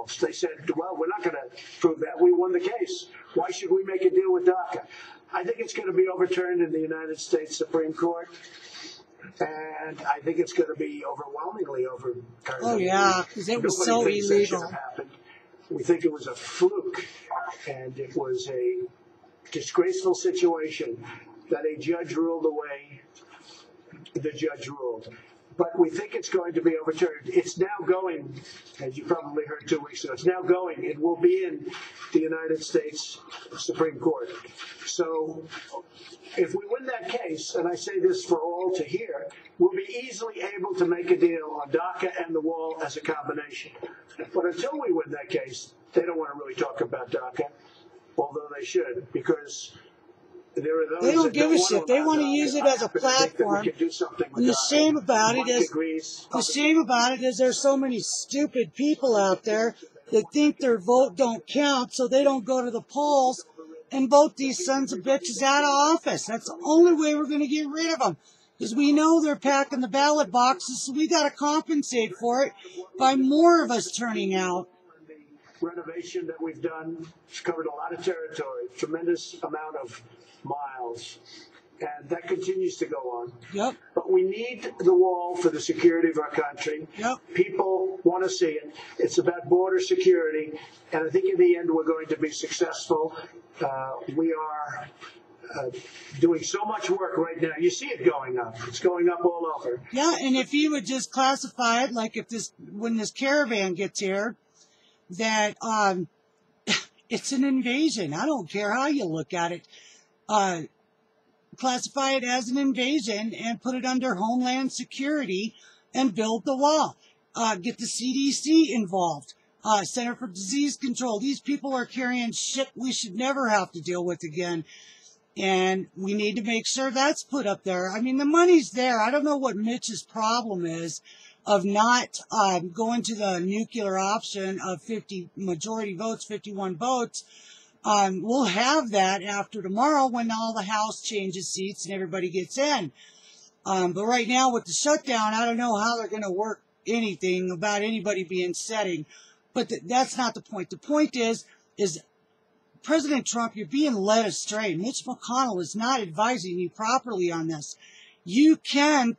themselves. They said, well, we're not going to prove that. We won the case. Why should we make a deal with DACA? I think it's going to be overturned in the United States Supreme Court. And I think it's going to be overwhelmingly overturned. Oh, yeah, because it was so illegal. We think it was a fluke, and it was a disgraceful situation that a judge ruled the way the judge ruled. But we think it's going to be overturned. It's now going, as you probably heard 2 weeks ago, it's now going. It will be in the United States Supreme Court. So if we win that case, and I say this for all to hear, we'll be easily able to make a deal on DACA and the wall as a combination. But until we win that case, they don't want to really talk about DACA, although they should, because there are those they don't give a shit. They want to use it as a platform. And the shame about it is there's so many stupid people out there that think their vote don't count, so they don't go to the polls and vote these sons of bitches out of office. That's the only way we're going to get rid of them, because we know they're packing the ballot boxes, so we got to compensate for it by more of us turning out. The renovation that we've done has covered a lot of territory, tremendous amount of miles, and that continues to go on. Yep. But we need the wall for the security of our country. Yep. People want to see it. It's about border security, and I think in the end we're going to be successful. We are doing so much work right now. You see it going up. It's going up all over. Yeah, and if you would just classify it like when this caravan gets here, that it's an invasion. I don't care how you look at it. Classify it as an invasion and put it under Homeland Security and build the wall. Get the CDC involved. Center for Disease Control. These people are carrying shit we should never have to deal with again. And we need to make sure that's put up there. I mean, the money's there. I don't know what Mitch's problem is of not going to the nuclear option of 50 majority votes, 51 votes. We'll have that after tomorrow when all the House changes seats and everybody gets in. But right now with the shutdown, I don't know how they're going to work anything about anybody being setting. But that's not the point. The point is President Trump, you're being led astray. Mitch McConnell is not advising you properly on this. You can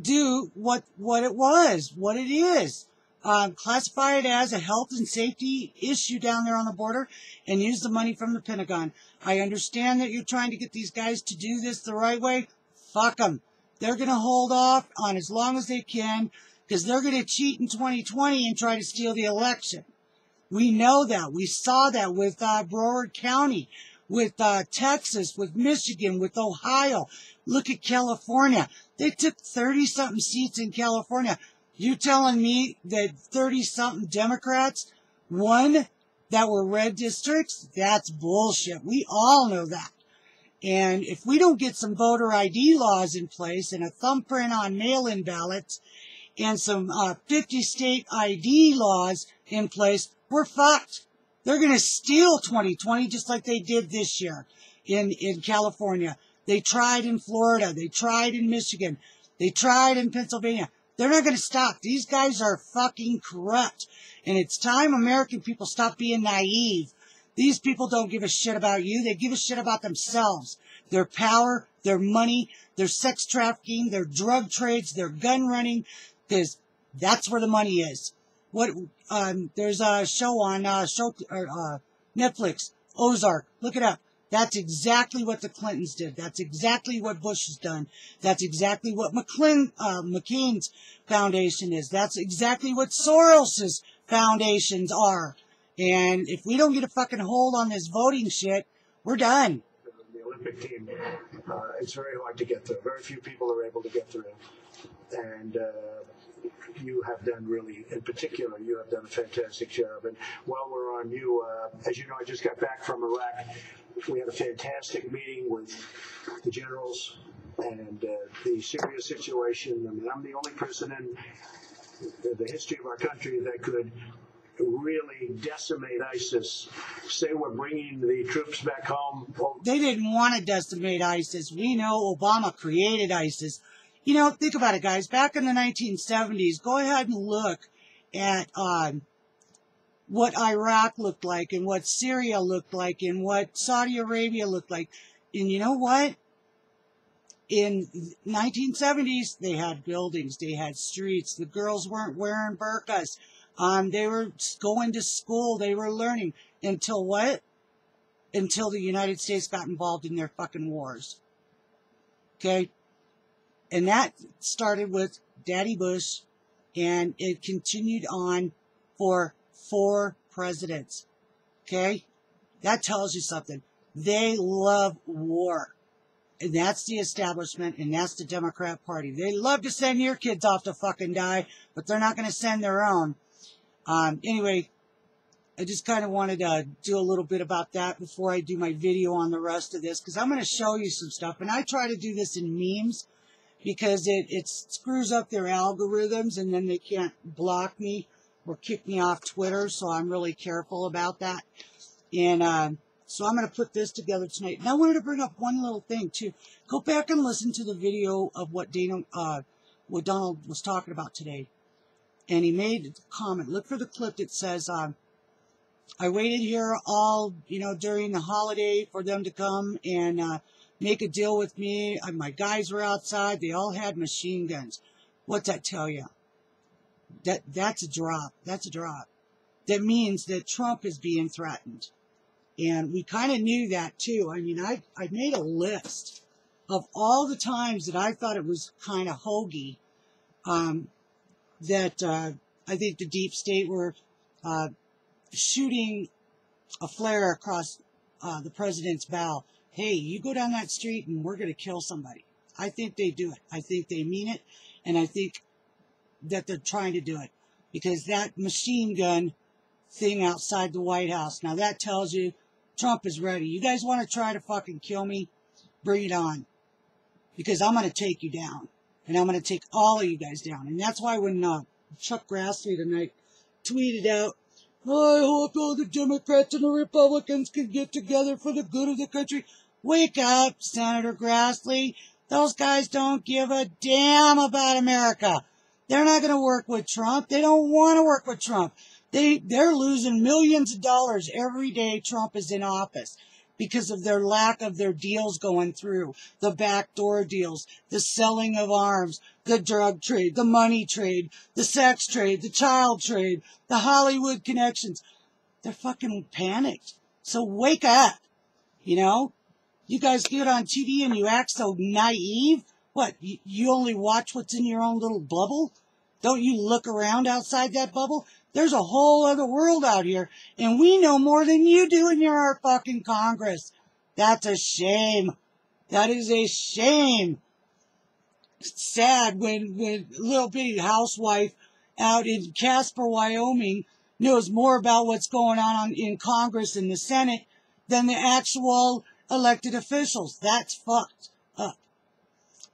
do what it is. Classify it as a health and safety issue down there on the border and use the money from the Pentagon. I understand that you're trying to get these guys to do this the right way. Fuck them. They're going to hold off on as long as they can because they're going to cheat in 2020 and try to steal the election. We know that. We saw that with Broward County, with Texas, with Michigan, with Ohio. Look at California. They took 30-something seats in California. You telling me that 30-something Democrats won that were red districts? That's bullshit. We all know that. And if we don't get some voter ID laws in place and a thumbprint on mail-in ballots and some 50-state ID laws in place, we're fucked. They're going to steal 2020 just like they did this year in California. They tried in Florida. They tried in Michigan. They tried in Pennsylvania. They're not going to stop. These guys are fucking corrupt. And it's time American people stop being naive. These people don't give a shit about you. They give a shit about themselves. Their power, their money, their sex trafficking, their drug trades, their gun running. Because that's where the money is. There's a show on Netflix, Ozark. Look it up. That's exactly what the Clintons did. That's exactly what Bush has done. That's exactly what McCain's foundation is. That's exactly what Soros's foundations are. And if we don't get a fucking hold on this voting shit, we're done. The Olympic team, it's very hard to get through. Very few people are able to get through. And you have done really, in particular, you have done a fantastic job. And while we're on you, as you know, I just got back from Iraq. We had a fantastic meeting with the generals and the Syria situation. I mean, I'm the only person in the history of our country that could really decimate ISIS, say we're bringing the troops back home. They didn't want to decimate ISIS. We know Obama created ISIS. You know, think about it, guys. Back in the 1970s, go ahead and look at what Iraq looked like and what Syria looked like and what Saudi Arabia looked like. And you know what? In 1970s, they had buildings, they had streets. The girls weren't wearing burqas. They were going to school. They were learning. Until what? Until the United States got involved in their fucking wars. Okay? And that started with Daddy Bush, and it continued on for 4 presidents. Okay? That tells you something. They love war. And that's the establishment, and that's the Democrat Party. They love to send your kids off to fucking die, but they're not going to send their own. Anyway, I just kind of wanted to do a little bit about that before I do my video on the rest of this, because I'm going to show you some stuff. And I try to do this in memes because it screws up their algorithms, and then they can't block me or kick me off Twitter, so I'm really careful about that. And so I'm going to put this together tonight. And I wanted to bring up one little thing, too. Go back and listen to the video of what what Donald was talking about today. And he made a comment. Look for the clip that says, I waited here all, during the holiday for them to come and make a deal with me. My guys were outside. They all had machine guns. What's that tell you? That's a drop. That's a drop. That means that Trump is being threatened. And we kind of knew that, too. I mean, I made a list of all the times that I thought it was kind of hokey that I think the deep state were shooting a flare across the president's bow. Hey, you go down that street and we're going to kill somebody. I think they do it. I think they mean it. And I think that they're trying to do it. Because that machine gun thing outside the White House, now that tells you Trump is ready. You guys want to try to fucking kill me? Bring it on. Because I'm going to take you down. And I'm going to take all of you guys down. And that's why when Chuck Grassley tonight tweeted out, I hope all the Democrats and the Republicans can get together for the good of the country. Wake up, Senator Grassley. Those guys don't give a damn about America. They're not going to work with Trump. They don't want to work with Trump. They're losing millions of dollars every day Trump is in office because of their lack of their deals going through, the backdoor deals, the selling of arms, the drug trade, the money trade, the sex trade, the child trade, the Hollywood connections. They're fucking panicked. So wake up, You guys get on TV and you act so naive. What, you only watch what's in your own little bubble? Don't you look around outside that bubble? There's a whole other world out here, and we know more than you do in your fucking Congress. That's a shame. That is a shame. It's sad when little bitty housewife out in Casper, Wyoming, knows more about what's going on in Congress and the Senate than the actual elected officials. That's fucked up.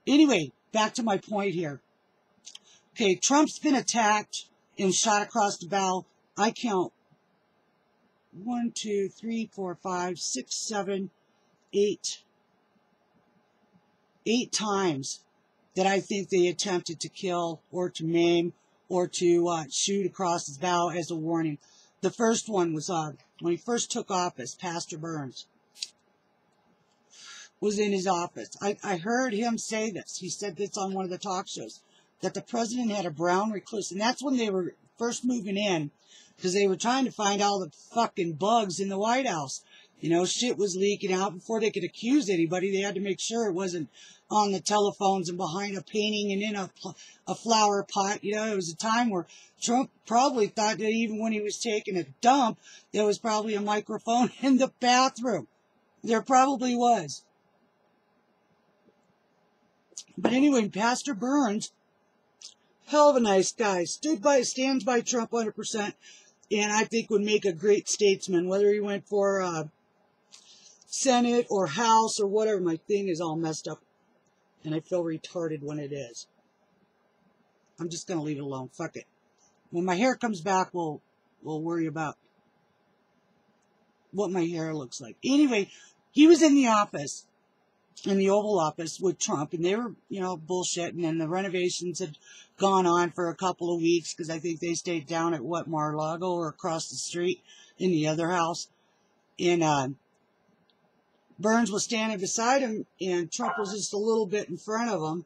Anyway, back to my point here. Okay, Trump's been attacked and shot across the bow. I count 1, 2, 3, 4, 5, 6, 7, 8 times that I think they attempted to kill or to maim or to shoot across his bow as a warning. The first one was when he first took office. Pastor Burns was in his office. I heard him say this. He said this on one of the talk shows, that the president had a brown recluse. And that's when they were first moving in, because they were trying to find all the fucking bugs in the White House. Shit was leaking out. Before they could accuse anybody, they had to make sure it wasn't on the telephones and behind a painting and in a flower pot. It was a time where Trump probably thought that even when he was taking a dump, there was probably a microphone in the bathroom. There probably was. But anyway, Pastor Burns, hell of a nice guy, stands by Trump 100%, and I think would make a great statesman, whether he went for Senate or House or whatever. My thing is all messed up, and I feel retarded when it is. I'm just going to leave it alone. Fuck it. When my hair comes back, we'll worry about what my hair looks like. Anyway, he was in the office, in the Oval Office with Trump, and they were, bullshitting, and the renovations had gone on for a couple of weeks because I think they stayed down at Mar-a-Lago or across the street in the other house. And Burns was standing beside him, and Trump was just a little bit in front of him,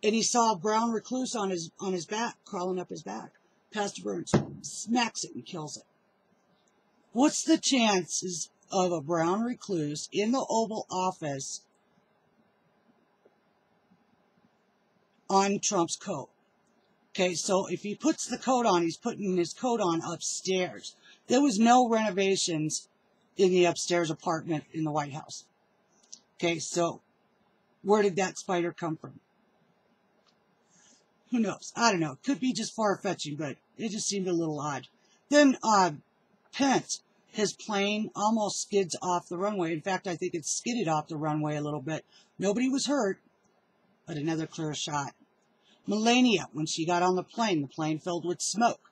and he saw a brown recluse on his back, crawling up his back. Pastor Burns smacks it and kills it. What's the chances of a brown recluse in the Oval Office on Trump's coat? Okay, so if he puts the coat on, he's putting his coat on upstairs. There was no renovations in the upstairs apartment in the White House. Okay, so where did that spider come from? Who knows? I don't know. It could be just far-fetching, but it just seemed a little odd. Then Pence, his plane almost skids off the runway. In fact, I think it skidded off the runway a little bit. Nobody was hurt, but another clear shot. Melania, when she got on the plane filled with smoke.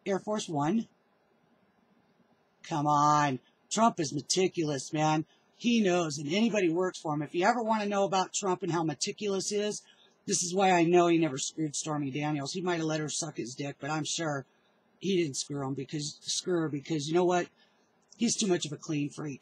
Air Force One. Come on. Trump is meticulous, man. He knows, and anybody who works for him. If you ever want to know about Trump and how meticulous he is, this is why I know he never screwed Stormy Daniels. He might have let her suck his dick, but I'm sure he didn't screw her because you know what? He's too much of a clean freak.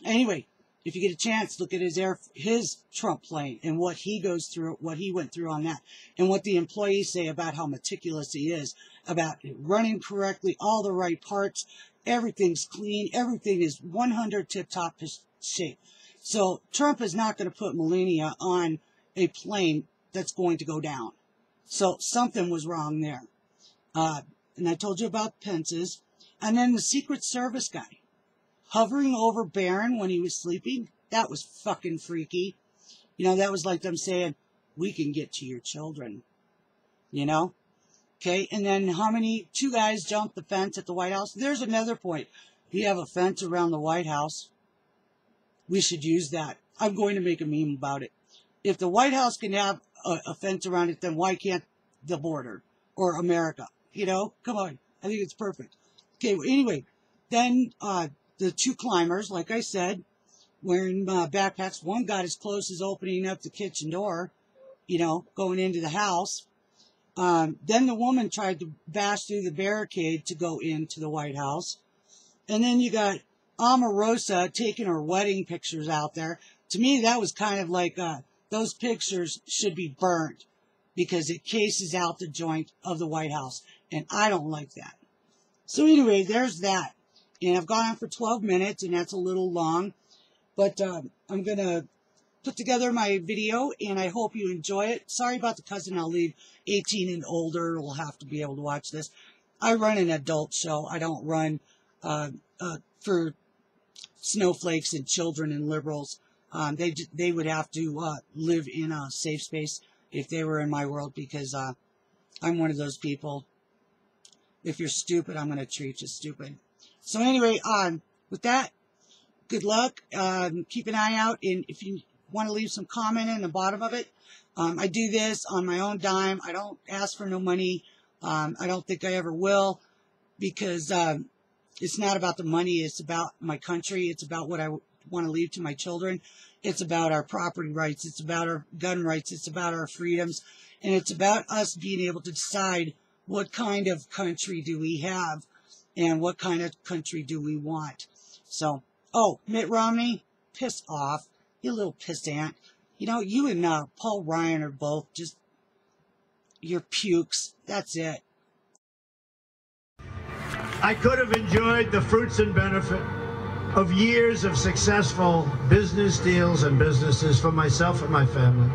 Anyway, if you get a chance, look at his Trump plane and what he goes through, what he went through on that, and what the employees say about how meticulous he is, about running correctly, all the right parts, everything's clean, everything is 100 tip-top shape. So Trump is not going to put Melania on a plane that's going to go down. So something was wrong there. And I told you about Pence's. And then the Secret Service guy hovering over Barron when he was sleeping. That was fucking freaky. That was like them saying, we can get to your children. Okay, and then two guys jumped the fence at the White House. There's another point. We have a fence around the White House. We should use that. I'm going to make a meme about it. If the White House can have a fence around it, then why can't the border or America? Come on. I think it's perfect. Okay, well, anyway, then the two climbers, like I said, wearing backpacks. One got as close as opening up the kitchen door, going into the house. Then the woman tried to bash through the barricade to go into the White House. And then you got Omarosa taking her wedding pictures out there. To me, that was kind of like those pictures should be burned because it cases out the joint of the White House. And I don't like that. So anyway, there's that. And I've gone on for 12 minutes, and that's a little long. But I'm going to put together my video, and I hope you enjoy it. Sorry about the cussing. I'll leave 18 and older will have to be able to watch this. I run an adult show. I don't run for snowflakes and children and liberals. They would have to live in a safe space if they were in my world, because I'm one of those people. If you're stupid, I'm going to treat you stupid. So anyway, with that, good luck. Keep an eye out, and if you want to leave some comment in the bottom of it, I do this on my own dime. I don't ask for no money. I don't think I ever will, because it's not about the money. It's about my country. It's about what I want to leave to my children. It's about our property rights. It's about our gun rights. It's about our freedoms. And it's about us being able to decide what kind of country do we have and what kind of country do we want. So, Mitt Romney, piss off. You little pissant. You and Paul Ryan are both just your pukes. That's it. I could have enjoyed the fruits and benefit of years of successful business deals and businesses for myself and my family,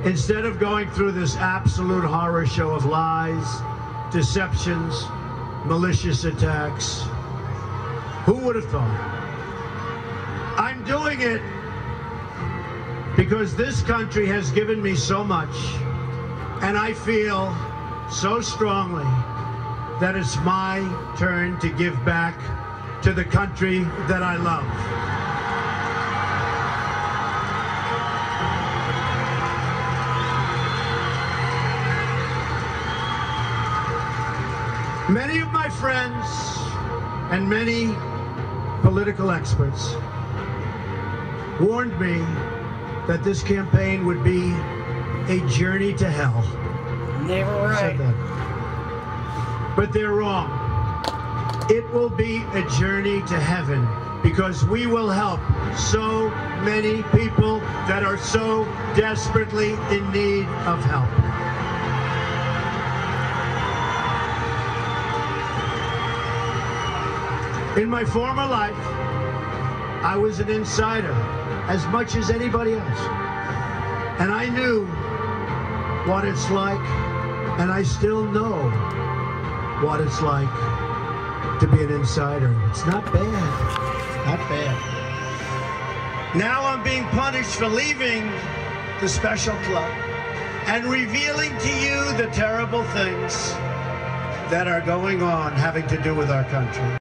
instead of going through this absolute horror show of lies, deceptions, malicious attacks. Who would have thought? I'm doing it because this country has given me so much, and I feel so strongly that it's my turn to give back to the country that I love. Many of my friends and many political experts warned me that this campaign would be a journey to hell. They were right. Said that. But they're wrong. It will be a journey to heaven because we will help so many people that are so desperately in need of help. In my former life, I was an insider as much as anybody else. And I knew what it's like, and I still know what it's like to be an insider. It's not bad. Not bad. Now I'm being punished for leaving the special club and revealing to you the terrible things that are going on having to do with our country.